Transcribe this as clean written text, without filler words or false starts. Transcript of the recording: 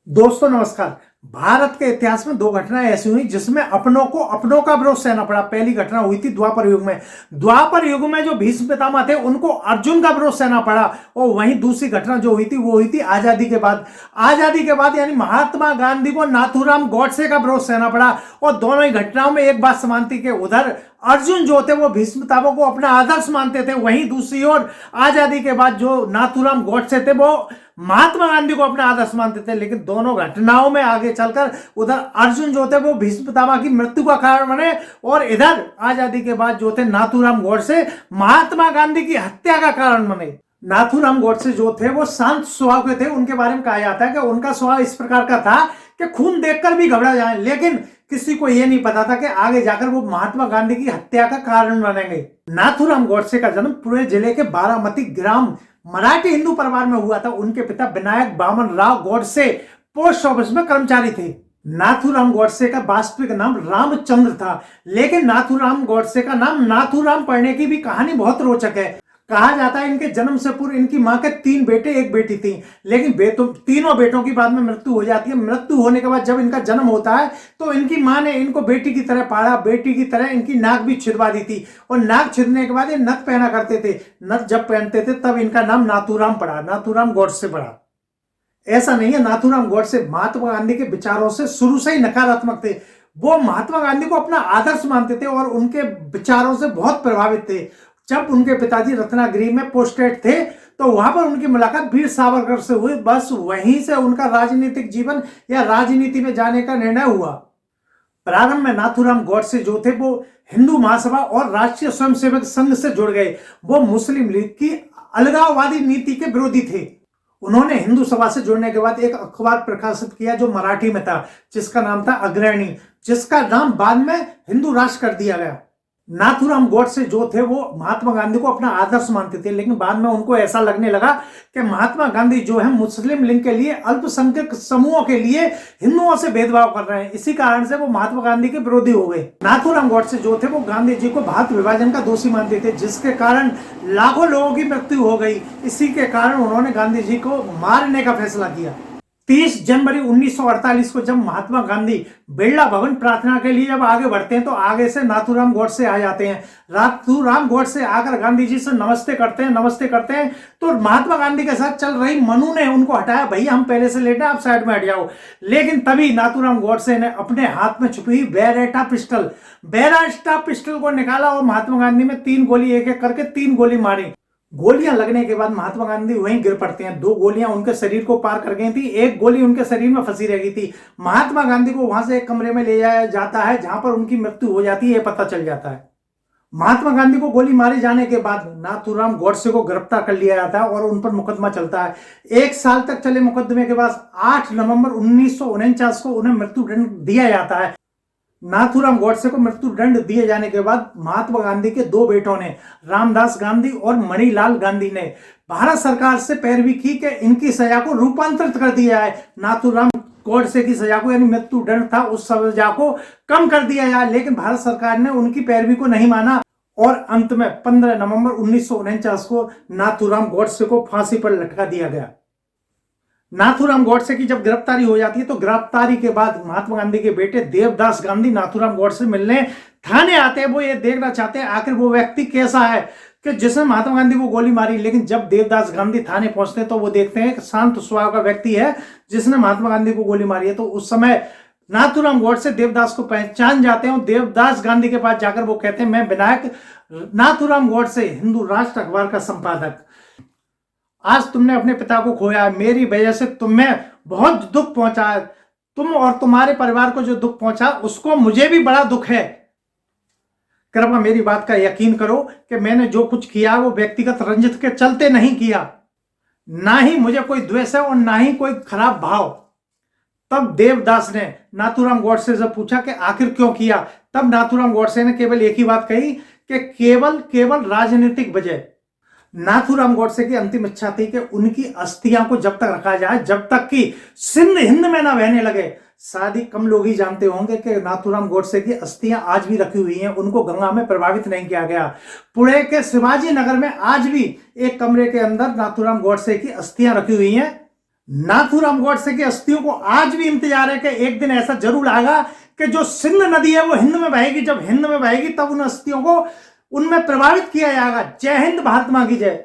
दोस्तों नमस्कार। भारत के इतिहास में दो घटनाएं ऐसी हुई जिसमें अपनों का विरोध सहना पड़ा। पहली घटना हुई थी द्वापर युग में। द्वापर युग में जो भीष्म पितामह थे उनको अर्जुन का विरोध सहना पड़ा। और वहीं दूसरी घटना जो हुई थी वो हुई थी आजादी के बाद। आजादी के बाद यानी महात्मा गांधी को नाथूराम गॉडसे का विरोध सहना पड़ा। और दोनों ही घटनाओं में एक बात समान थी कि उधर अर्जुन जो थे वो भीष्म पितामह को अपना आदर्श मानते थे, वहीं दूसरी ओर आजादी के बाद जो नाथूराम गॉडसे थे वो महात्मा गांधी को अपना आदर्श मानते थे। लेकिन दोनों घटनाओं में आगे चलकर उधर अर्जुन जो थे वो भीष्म पितामह की मृत्यु का कारण बने और इधर आजादी के बाद जो थे नाथूराम गॉडसे महात्मा गांधी की हत्या का कारण बने। नाथूराम गॉडसे जो थे वो शांत स्वभाव के थे। उनके बारे में कहा जाता है कि उनका स्वभाव इस प्रकार का था कि खून देखकर भी घबरा जाए, लेकिन किसी को यह नहीं पता था कि आगे जाकर वो महात्मा गांधी की हत्या का कारण बनेंगे। नाथूराम गॉडसे का जन्म पुणे जिले के बारामती ग्राम मराठी हिंदू परिवार में हुआ था। उनके पिता विनायक बामन राव गॉडसे पोस्ट ऑफिस में कर्मचारी थे। नाथूराम गॉडसे का वास्तविक नाम रामचंद्र था, लेकिन नाथूराम गॉडसे का नाम नाथूराम पढ़ने की भी कहानी बहुत रोचक है। कहा जाता है इनके जन्म से पूर्व इनकी मां के 3 बेटे 1 बेटी थी, लेकिन तीनों बेटों की बाद में मृत्यु हो जाती है। मृत्यु होने के बाद जब इनका जन्म होता है तो इनकी मां ने इनको बेटी की तरह पाला, बेटी की तरह इनकी नाक भी छिदवा दी थी। और नाक छिदने के बाद ये नथ पहना करते थे। नथ जब पहनते थे तब इनका नाम नाथूराम पड़ा, नाथूराम गॉडसे पड़ा। ऐसा नहीं है, नाथूराम गॉडसे महात्मा गांधी के विचारों से शुरू से ही नकारात्मक थे। वो महात्मा गांधी को अपना आदर्श मानते थे और उनके विचारों से बहुत प्रभावित थे। जब उनके पिताजी रत्नागिरी में पोस्टेड थे तो वहां पर उनकी मुलाकात वीर सावरकर से हुई। बस वहीं से उनका राजनीतिक जीवन या राजनीति में जाने का निर्णय हुआ। प्रारंभ में नाथूराम गॉडसे जो थे वो हिंदू महासभा और राष्ट्रीय स्वयंसेवक संघ से जुड़ गए। वो मुस्लिम लीग की अलगाववादी नीति के विरोधी थे। उन्होंने हिंदू सभा से जुड़ने के बाद एक अखबार प्रकाशित किया जो मराठी में था, जिसका नाम था अग्रणी, जिसका नाम बाद में हिंदू राष्ट्र कर दिया गया। नाथूराम गॉडसे जो थे वो महात्मा गांधी को अपना आदर्श मानते थे, लेकिन बाद में उनको ऐसा लगने लगा कि महात्मा गांधी जो है मुस्लिम लीग के लिए, अल्पसंख्यक समूहों के लिए हिंदुओं से भेदभाव कर रहे हैं। इसी कारण से वो महात्मा गांधी के विरोधी हो गए। नाथूराम गॉडसे जो थे वो गांधी जी को भारत विभाजन का दोषी मानते थे, जिसके कारण लाखों लोगों की मृत्यु हो गई। इसी के कारण उन्होंने गांधी जी को मारने का फैसला किया। 30 जनवरी 1948 को जब महात्मा गांधी बिरला भवन प्रार्थना के लिए जब आगे बढ़ते हैं तो आगे से नाथूराम गॉडसे आ जाते हैं। नाथूराम गॉडसे आकर गांधी जी से नमस्ते करते हैं तो महात्मा गांधी के साथ चल रही मनु ने उनको हटाया, भैया हम पहले से लेटे, आप साइड में हट जाओ। लेकिन तभी नाथूराम गॉडसे ने अपने हाथ में छुपी हुई बेरेटा पिस्टल को निकाला और महात्मा गांधी में 3 गोली एक एक करके 3 गोली मारी। गोलियां लगने के बाद महात्मा गांधी वहीं गिर पड़ते हैं। 2 गोलियां उनके शरीर को पार कर गई थी, 1 गोली उनके शरीर में फंसी रह गई थी। महात्मा गांधी को वहां से एक कमरे में ले जाया जाता है जहां पर उनकी मृत्यु हो जाती है, यह पता चल जाता है। महात्मा गांधी को गोली मारे जाने के बाद नाथूराम गॉडसे को गिरफ्तार कर लिया जाता है और उन पर मुकदमा चलता है। 1 साल तक चले मुकदमे के बाद 8 नवंबर 1949 को उन्हें मृत्युदंड दिया जाता है। नाथूराम गॉडसे को मृत्युदंड दिए जाने के बाद महात्मा गांधी के 2 बेटों ने, रामदास गांधी और मणिलाल गांधी ने, भारत सरकार से पैरवी की कि इनकी सजा को रूपांतरित कर दिया जाए। नाथूराम गॉडसे की सजा को, यानी मृत्युदंड था, उस सजा को कम कर दिया जाए, लेकिन भारत सरकार ने उनकी पैरवी को नहीं माना और अंत में 15 नवंबर 1949 को नाथूराम गॉडसे को फांसी पर लटका दिया गया। नाथूराम गॉडसे की जब गिरफ्तारी हो जाती है तो गिरफ्तारी के बाद महात्मा गांधी के बेटे देवदास गांधी नाथूराम गॉडसे मिलने थाने आते हैं। वो ये देखना चाहते हैं आखिर वो व्यक्ति कैसा है कि जिसने महात्मा गांधी को गोली मारी। लेकिन जब देवदास गांधी थाने पहुंचते हैं तो वो देखते हैं कि शांत स्वभाव का व्यक्ति है जिसने महात्मा गांधी को गोली मारी है। तो उस समय नाथूराम गॉडसे देवदास को पहचान जाते हैं और देवदास गांधी के पास जाकर वो कहते हैं, मैं विनायक नाथूराम गॉडसे, हिंदू राष्ट्र अखबार का संपादक, आज तुमने अपने पिता को खोया, मेरी वजह से तुम्हें बहुत दुख पहुंचा है। तुम और तुम्हारे परिवार को जो दुख पहुंचा उसको मुझे भी बड़ा दुख है। कृपया मेरी बात का यकीन करो कि मैंने जो कुछ किया वो व्यक्तिगत रंजित के चलते नहीं किया, ना ही मुझे कोई द्वेष है और ना ही कोई खराब भाव। तब देवदास ने नाथूराम गॉडसे से पूछा कि आखिर क्यों किया। तब नाथूराम गॉडसे ने केवल एक ही बात कही कि केवल राजनीतिक वजह। नाथूराम गॉडसे की अंतिम इच्छा थी कि उनकी अस्थियां को जब तक रखा जाए जब तक कि सिंध हिंद में ना बहने लगे। शायद ही कम लोग ही जानते होंगे कि नाथूराम गॉडसे की अस्थियां आज भी रखी हुई हैं, उनको गंगा में प्रभावित नहीं किया गया। पुणे के शिवाजी नगर में आज भी एक कमरे के अंदर नाथूराम गॉडसे की अस्थियां रखी हुई हैं। नाथूराम गॉडसे की अस्थियों को आज भी इंतजार है कि एक दिन ऐसा जरूर आएगा कि जो सिंध नदी है वो हिंद में बहेगी, जब हिंद में बहेगी तब उन अस्थियों को उनमें प्रभावित किया जाएगा। जय हिंद, भारत मां की जय।